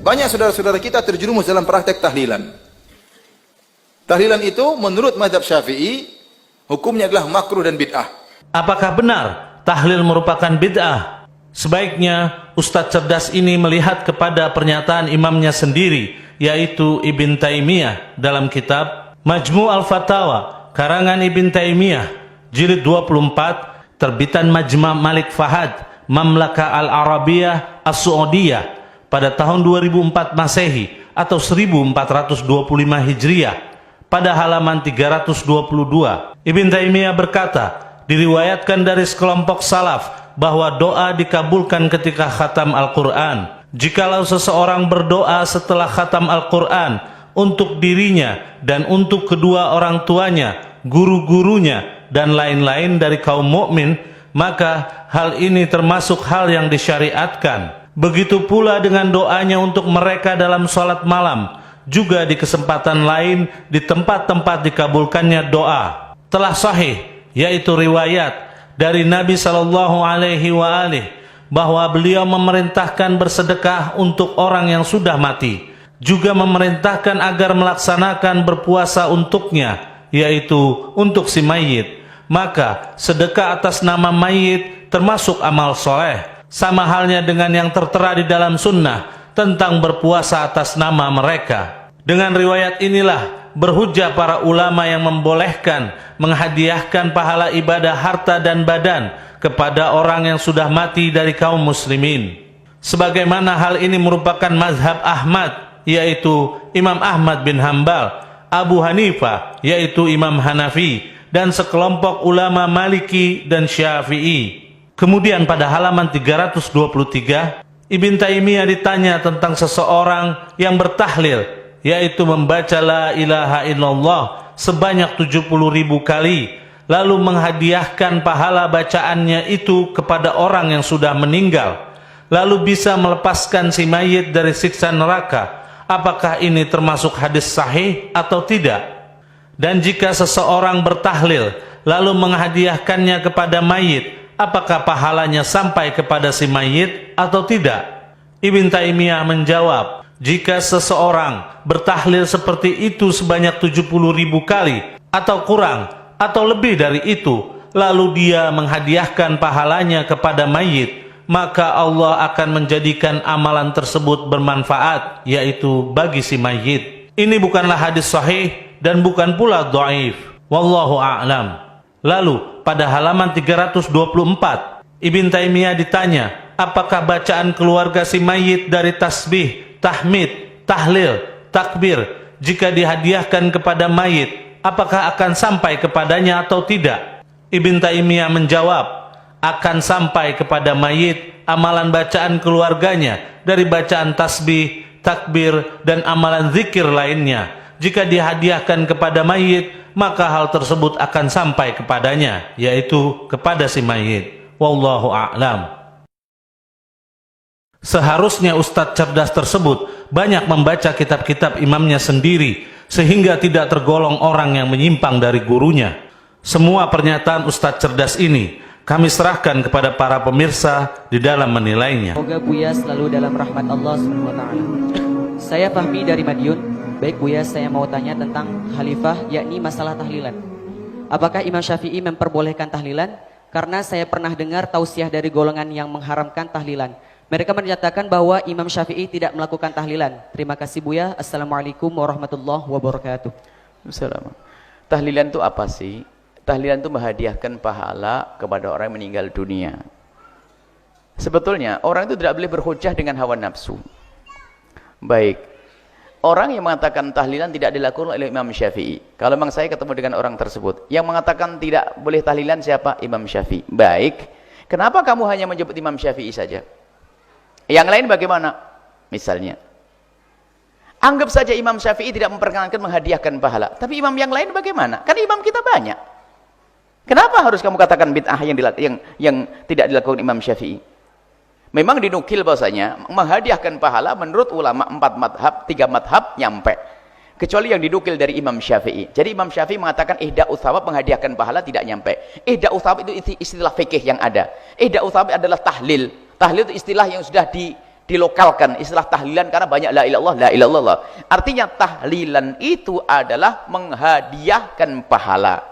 Banyak saudara-saudara kita terjerumus dalam praktek tahlilan. Tahlilan itu menurut mazhab Syafi'i hukumnya adalah makruh dan bid'ah. Apakah benar tahlil merupakan bid'ah? Sebaiknya Ustadz cerdas ini melihat kepada pernyataan imamnya sendiri, yaitu Ibn Taimiyah dalam kitab Majmu' al-Fatawa karangan Ibn Taimiyah jilid 24 terbitan Majma' Malik Fahad Mamlakah Al-Arabiyah As-Saudiyah pada tahun 2004 Masehi atau 1425 Hijriah pada halaman 322. Ibn Taimiyah berkata, diriwayatkan dari sekelompok salaf bahwa doa dikabulkan ketika khatam Al-Quran. Jikalau seseorang berdoa setelah khatam Al-Quran untuk dirinya dan untuk kedua orang tuanya, guru-gurunya, dan lain-lain dari kaum mukmin, maka hal ini termasuk hal yang disyariatkan. Begitu pula dengan doanya untuk mereka dalam sholat malam, juga di kesempatan lain di tempat-tempat dikabulkannya doa. Telah sahih, yaitu riwayat dari Nabi SAW bahwa beliau memerintahkan bersedekah untuk orang yang sudah mati, juga memerintahkan agar melaksanakan berpuasa untuknya, yaitu untuk si mayit. Maka sedekah atas nama mayit termasuk amal soleh, sama halnya dengan yang tertera di dalam sunnah tentang berpuasa atas nama mereka. Dengan riwayat inilah berhujjah para ulama yang membolehkan menghadiahkan pahala ibadah harta dan badan kepada orang yang sudah mati dari kaum muslimin. Sebagaimana hal ini merupakan mazhab Ahmad, yaitu Imam Ahmad bin Hambal, Abu Hanifah, yaitu Imam Hanafi, dan sekelompok ulama Maliki dan Syafi'i. Kemudian pada halaman 323, Ibn Taimiyah ditanya tentang seseorang yang bertahlil, yaitu membaca la ilaha illallah sebanyak 70.000 kali, lalu menghadiahkan pahala bacaannya itu kepada orang yang sudah meninggal, lalu bisa melepaskan si mayit dari siksa neraka. Apakah ini termasuk hadis sahih atau tidak? Dan jika seseorang bertahlil lalu menghadiahkannya kepada mayit, apakah pahalanya sampai kepada si mayit atau tidak? Ibn Taimiyah menjawab, jika seseorang bertahlil seperti itu sebanyak 70.000 kali atau kurang atau lebih dari itu, lalu dia menghadiahkan pahalanya kepada mayit, maka Allah akan menjadikan amalan tersebut bermanfaat, yaitu bagi si mayit. Ini bukanlah hadis sahih dan bukan pula dhaif. Wallahu a'lam. Lalu pada halaman 324, Ibn Taimiyah ditanya, apakah bacaan keluarga si mayit dari tasbih, tahmid, tahlil, takbir, jika dihadiahkan kepada mayit, apakah akan sampai kepadanya atau tidak? Ibn Taimiyah menjawab, akan sampai kepada mayit amalan bacaan keluarganya dari bacaan tasbih, takbir, dan amalan zikir lainnya. Jika dihadiahkan kepada mayit, maka hal tersebut akan sampai kepadanya, yaitu kepada si mayit. Wallahu a'lam. Seharusnya Ustadz cerdas tersebut banyak membaca kitab-kitab imamnya sendiri, sehingga tidak tergolong orang yang menyimpang dari gurunya. Semua pernyataan Ustadz cerdas ini kami serahkan kepada para pemirsa di dalam menilainya. Semoga Buya selalu dalam rahmat Allah SWT. Saya Fahmi dari Madiun. Baik Buya, saya mau tanya tentang khalifah, yakni masalah tahlilan. Apakah Imam Syafi'i memperbolehkan tahlilan? Karena saya pernah dengar tausiah dari golongan yang mengharamkan tahlilan. Mereka menyatakan bahwa Imam Syafi'i tidak melakukan tahlilan. Terima kasih Buya. Assalamualaikum warahmatullahi wabarakatuh. Assalamualaikum. Tahlilan itu apa sih? Tahlilan itu menghadiahkan pahala kepada orang yang meninggal dunia. Sebetulnya orang itu tidak boleh berhujjah dengan hawa nafsu. Baik, orang yang mengatakan tahlilan tidak dilakukan oleh Imam Syafi'i. Kalau memang saya ketemu dengan orang tersebut yang mengatakan tidak boleh tahlilan, siapa? Imam Syafi'i. Baik, kenapa kamu hanya menyebut Imam Syafi'i saja? Yang lain bagaimana? Misalnya, anggap saja Imam Syafi'i tidak memperkenankan menghadiahkan pahala, tapi imam yang lain bagaimana? Kan imam kita banyak. Kenapa harus kamu katakan bid'ah yang tidak dilakukan Imam Syafi'i? Memang dinukil bahwasanya menghadiahkan pahala menurut ulama 4 madhab, 3 madhab nyampe. Kecuali yang dinukil dari Imam Syafi'i. Jadi Imam Syafi'i mengatakan ihda'u thawab, menghadiahkan pahala tidak nyampe. Ihda'u thawab itu istilah fikih yang ada. Ihda'u thawab adalah tahlil. Tahlil itu istilah yang sudah dilokalkan istilah tahlilan karena banyak la ilallah, la ilallah. Artinya tahlilan itu adalah menghadiahkan pahala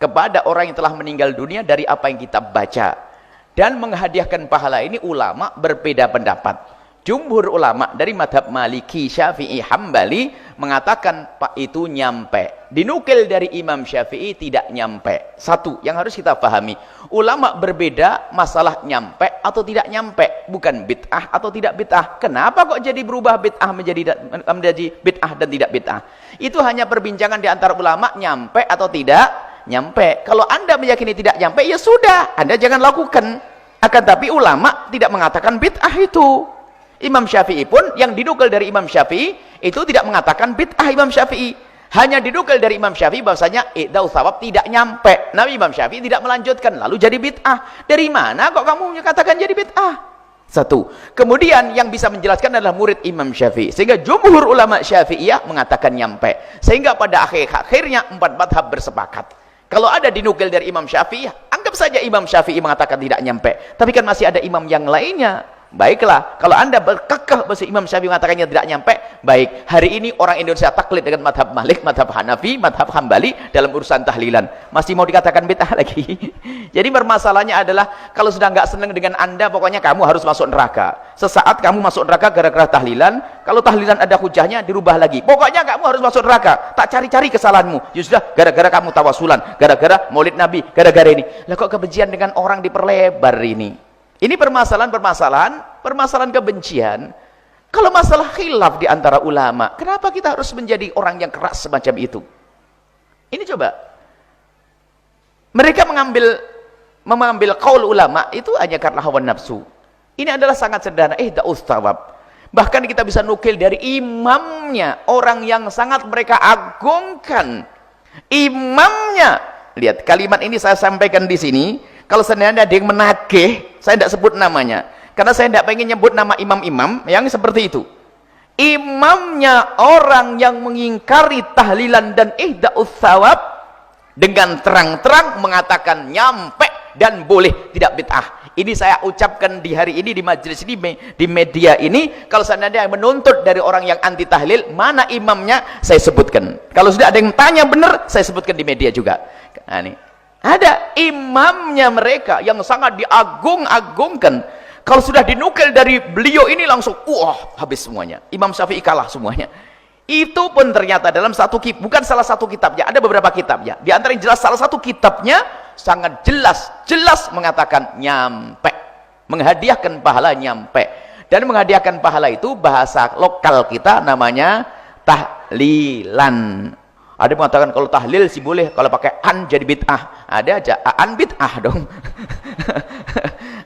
kepada orang yang telah meninggal dunia dari apa yang kita baca. Dan menghadiahkan pahala ini ulama berbeda pendapat. Jumhur ulama dari madhab Maliki, Syafi'i, Hambali mengatakan Pak itu nyampe. Dinukil dari Imam Syafi'i tidak nyampe. Satu yang harus kita pahami, ulama berbeda masalah nyampe atau tidak nyampe, bukan bid'ah atau tidak bid'ah. Kenapa kok jadi berubah bid'ah menjadi bid'ah dan tidak bid'ah? Itu hanya perbincangan di antara ulama, nyampe atau tidak nyampe. Kalau Anda meyakini tidak nyampe, ya sudah, Anda jangan lakukan. Akan tapi ulama tidak mengatakan bid'ah itu. Imam Syafi'i pun yang dinukil dari Imam Syafi'i itu tidak mengatakan bid'ah Imam Syafi'i. Hanya dinukil dari Imam Syafi'i bahwasanya i'dau thawab tidak nyampe. Nabi Imam Syafi'i tidak melanjutkan, lalu jadi bid'ah. Dari mana kok kamu katakan jadi bid'ah? Satu. Kemudian yang bisa menjelaskan adalah murid Imam Syafi'i. Sehingga jumhur ulama Syafi'iyah mengatakan nyampe. Sehingga pada akhirnya empat madhab bersepakat. Kalau ada dinukil dari Imam Syafi'i, anggap saja Imam Syafi'i mengatakan tidak nyampe. Tapi kan masih ada imam yang lainnya. Baiklah, kalau Anda berkekeh bahwa Imam Syafi'i mengatakannya tidak nyampe, baik. Hari ini orang Indonesia taklid dengan madhab Malik, madhab Hanafi, madhab Hambali dalam urusan tahlilan. Masih mau dikatakan bid'ah lagi. Jadi permasalahannya adalah kalau sudah nggak senang dengan Anda, pokoknya kamu harus masuk neraka. Sesaat kamu masuk neraka gara-gara tahlilan, kalau tahlilan ada hujahnya dirubah lagi. Pokoknya kamu harus masuk neraka. Tak cari-cari kesalahanmu. Ya sudah, gara-gara kamu tawasulan, gara-gara maulid Nabi, gara-gara ini. Lah kok kebencian dengan orang diperlebar ini? Ini permasalahan kebencian. Kalau masalah khilaf di antara ulama, kenapa kita harus menjadi orang yang keras semacam itu? Ini coba. Mereka mengambil qaul ulama itu hanya karena hawa nafsu. Ini adalah sangat sederhana. Da'us thawab. Bahkan kita bisa nukil dari imamnya, orang yang sangat mereka agungkan. Imamnya. Lihat, kalimat ini saya sampaikan di sini. Kalau seandainya ada yang menagih, saya tidak sebut namanya. Karena saya tidak pengen nyebut nama imam-imam yang seperti itu. Imamnya orang yang mengingkari tahlilan dan ihda'us thawab dengan terang-terang mengatakan nyampe dan boleh, tidak bid'ah. Ini saya ucapkan di hari ini, di majelis ini, di media ini. Kalau seandainya menuntut dari orang yang anti tahlil, mana imamnya, saya sebutkan. Kalau sudah ada yang tanya benar, saya sebutkan di media juga. Nah, ini. Ada imamnya mereka yang sangat diagung-agungkan. Kalau sudah dinukil dari beliau ini langsung, habis semuanya. Imam Syafi'i kalah semuanya. Itu pun ternyata dalam satu kitab, bukan salah satu kitabnya, ada beberapa kitabnya. Di antara yang jelas salah satu kitabnya sangat jelas mengatakan nyampe. Menghadiahkan pahala nyampe. Dan menghadiahkan pahala itu bahasa lokal kita namanya tahlilan. Ada yang mengatakan kalau tahlil sih boleh, kalau pakai an jadi bid'ah. Ada aja an bid'ah dong.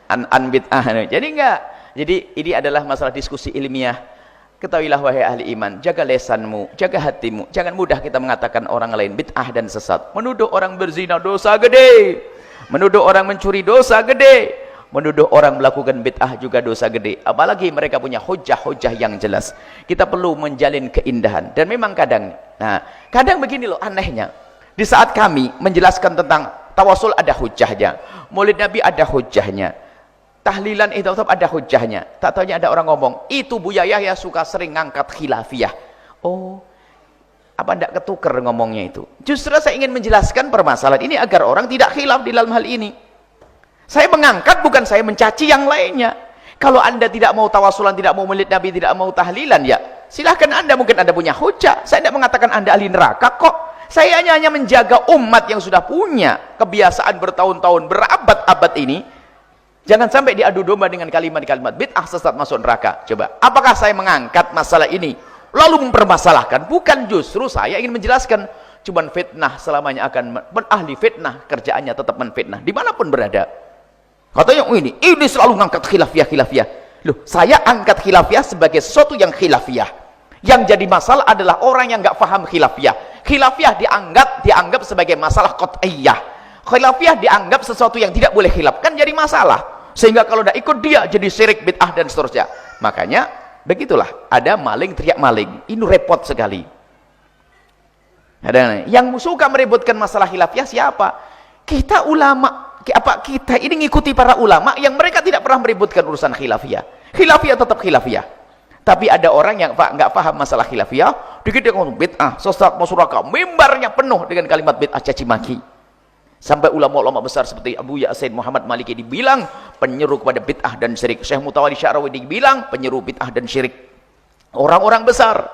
an bid'ah. Jadi enggak. Jadi ini adalah masalah diskusi ilmiah. Ketahuilah wahai ahli iman, jaga lesanmu, jaga hatimu. Jangan mudah kita mengatakan orang lain bid'ah dan sesat. Menuduh orang berzina dosa gede. Menuduh orang mencuri dosa gede. Menuduh orang melakukan bid'ah juga dosa gede. Apalagi mereka punya hujah-hujah yang jelas. Kita perlu menjalin keindahan. Dan memang kadang begini loh anehnya. Di saat kami menjelaskan tentang tawasul ada hujahnya. Maulid Nabi ada hujahnya. Tahlilan itu ada hujahnya. Tak taunya ada orang ngomong, itu Buya Yahya suka sering ngangkat khilafiyah. Oh, apa tidak ketuker ngomongnya itu? Justru saya ingin menjelaskan permasalahan ini agar orang tidak khilaf di dalam hal ini. Saya mengangkat, bukan saya mencaci yang lainnya. Kalau Anda tidak mau tawasulan, tidak mau maulid Nabi, tidak mau tahlilan, ya silahkan Anda, mungkin Anda punya hujah. Saya tidak mengatakan Anda ahli neraka kok. Saya hanya menjaga umat yang sudah punya kebiasaan bertahun-tahun, berabad-abad ini. Jangan sampai diadu domba dengan kalimat-kalimat bid'ah, sesat, masuk neraka. Coba, apakah saya mengangkat masalah ini lalu mempermasalahkan? Bukan, justru saya ingin menjelaskan. Cuman fitnah selamanya akan ahli fitnah, kerjaannya tetap menfitnah dimanapun berada. Katanya ini selalu ngangkat khilafiyah. Loh, saya angkat khilafiyah sebagai sesuatu yang khilafiyah. Yang jadi masalah adalah orang yang nggak paham khilafiyah. Khilafiyah dianggap sebagai masalah qat'iyah. Khilafiyah dianggap sesuatu yang tidak boleh khilaf, kan jadi masalah. Sehingga kalau tidak ikut dia jadi syirik, bid'ah dan seterusnya. Makanya begitulah, ada maling teriak maling. Ini repot sekali. Ada yang suka meributkan masalah khilafiyah siapa? Kita ulama. Kita ini ngikuti para ulama yang mereka tidak pernah meributkan urusan khilafiyah. Khilafiyah tetap khilafiyah. Tapi ada orang yang nggak paham masalah khilafiyah, dikit dia ngomong bid'ah, sesat masyarakat, mimbarnya penuh dengan kalimat bid'ah, caci maki. Sampai ulama-ulama besar seperti Abu Ya'sin Muhammad Maliki dibilang penyeru kepada bid'ah dan syirik. Syekh Mutawalli Sya'rawi dibilang penyeru bid'ah dan syirik. Orang-orang besar,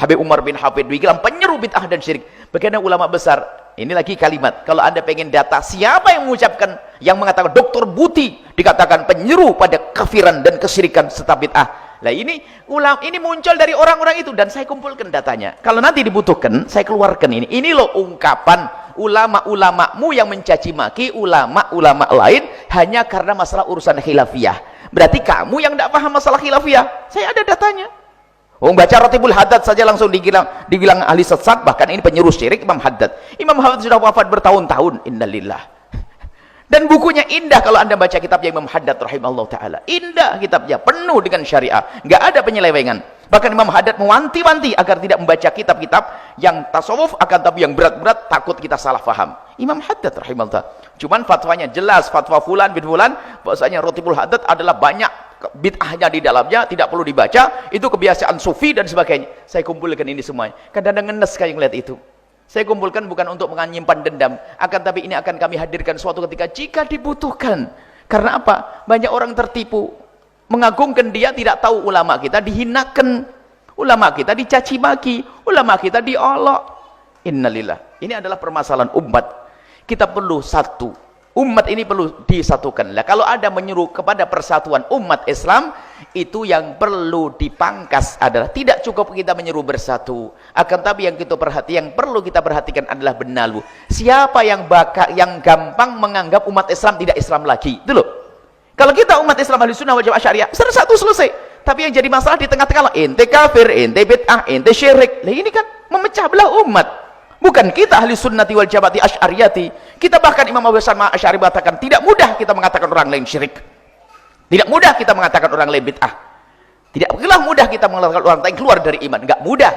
Habib Umar bin Hafid dibilang penyeru bid'ah dan syirik. Bagaimana ulama besar? Ini lagi kalimat. Kalau Anda pengen data siapa yang mengucapkan, yang mengatakan Dr. Buti dikatakan penyeru pada kafiran dan kesyirikan serta bid'ah. Nah ini muncul dari orang-orang itu dan saya kumpulkan datanya. Kalau nanti dibutuhkan, saya keluarkan ini. Ini loh ungkapan ulama-ulamamu yang mencaci maki ulama-ulama lain hanya karena masalah urusan khilafiyah. Berarti kamu yang tidak paham masalah khilafiyah. Saya ada datanya. Baca Ratibul Haddad saja langsung dibilang ahli sesat, bahkan ini penyeru syirik Imam Haddad. Imam Haddad sudah wafat bertahun-tahun, innalillah. Dan bukunya indah kalau Anda baca kitabnya Imam Haddad rahimahullah ta'ala. Indah kitabnya, penuh dengan syariah. Nggak ada penyelewengan. Bahkan Imam Haddad mewanti-wanti agar tidak membaca kitab-kitab yang tasawuf, akan tapi yang berat-berat, takut kita salah faham. Imam Haddad rahimahullah. Cuman fatwanya jelas, fatwa fulan bin fulan, bahwasanya Ratibul Haddad adalah banyak bid'ahnya di dalamnya, tidak perlu dibaca, itu kebiasaan sufi dan sebagainya. Saya kumpulkan ini semuanya. Kadang-kadang ngenes kayak ngeliat itu. Saya kumpulkan bukan untuk menyimpan dendam, akan tapi ini akan kami hadirkan suatu ketika jika dibutuhkan. Karena apa? Banyak orang tertipu, mengagungkan dia, tidak tahu ulama kita dihinakan, ulama kita dicaci maki, ulama kita diolok. Innalillah. Ini adalah permasalahan umat. Kita perlu satu. Umat ini perlu disatukan. Lah kalau ada menyeru kepada persatuan umat Islam, itu yang perlu dipangkas adalah tidak cukup kita menyeru bersatu. Akan tapi yang perlu kita perhatikan adalah benalu. Siapa yang gampang menganggap umat Islam tidak Islam lagi? Itu loh. Kalau kita umat Islam ahli sunnah wal jamaah syariah, satu selesai. Tapi yang jadi masalah di tengah-tengah, ente kafir, ente bid'ah, ente syirik. Lah ini kan memecah belah umat. Bukan kita ahli sunnati wal jamaati asy'ariyati. Kita bahkan Imam Abu Hasan Asy'ari mengatakan tidak mudah kita mengatakan orang lain syirik. Tidak mudah kita mengatakan orang lain bid'ah. Tidaklah mudah kita mengatakan orang lain keluar dari iman. Enggak mudah.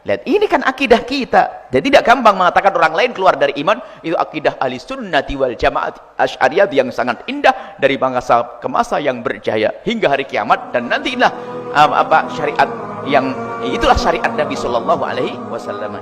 Lihat, ini kan akidah kita. Dan tidak gampang mengatakan orang lain keluar dari iman. Itu akidah ahli sunnati wal jamaati asy'ariyati yang sangat indah dari masa ke masa yang berjaya hingga hari kiamat. Dan nanti inilah syariat yang itulah syariat Nabi sallallahu alaihi wasallam.